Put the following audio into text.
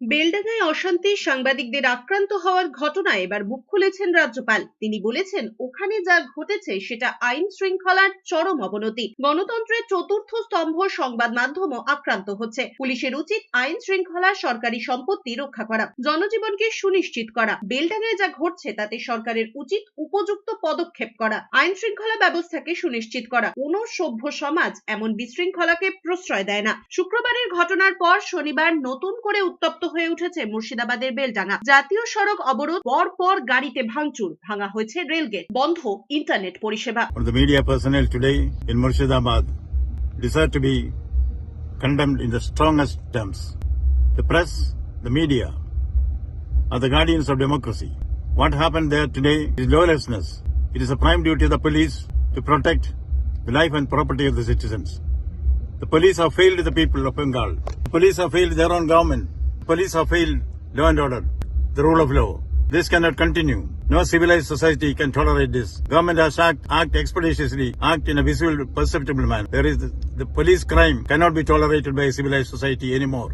বেলডাঙায় অশান্তি, সাংবাদিকদের আক্রান্ত হওয়ার ঘটনায় এবার মুখ খুলেছেন রাজ্যপাল। তিনি বলেছেন, ওখানে যা ঘটেছে সেটা আইন শৃঙ্খলার চরম অবনতি। গণতন্ত্রের চতুর্থ স্তম্ভ সংবাদ মাধ্যমও আক্রান্ত হচ্ছে। পুলিশের উচিত আইন শৃঙ্খলা, সরকারি সম্পত্তি রক্ষা করা, জনজীবনকে সুনিশ্চিত করা। বেলডাঙায় যা ঘটছে তাতে সরকারের উচিত উপযুক্ত পদক্ষেপ করা, আইন শৃঙ্খলা ব্যবস্থাকে সুনিশ্চিত করা। কোনো সভ্য সমাজ এমন বিশৃঙ্খলাকে প্রশ্রয় দেয় না। শুক্রবারের ঘটনার পর শনিবার নতুন করে উত্তপ্ত হয়ে উঠেছে মুর্শিদাবাদের বেলডাঙা। জাতীয় সড়ক অবরোধ, পর গাড়িতে ভাঙচুর, ভাঙা হয়েছে রেলগেট, বন্ধ ইন্টারনেট পরিষেবা। The media personnel today in Murshidabad deserve to be condemned in the strongest terms. The press, the media are the guardians of democracy. What happened there today is lawlessness. It is a prime duty of the police to protect the life and property of the citizens. The police have failed the people of Bengal. The police have failed their own government. The police have failed law and order, the rule of law. This cannot continue. No civilized society can tolerate this. Government has act expeditiously, act in a visible, perceptible manner. The police crime cannot be tolerated by a civilized society anymore.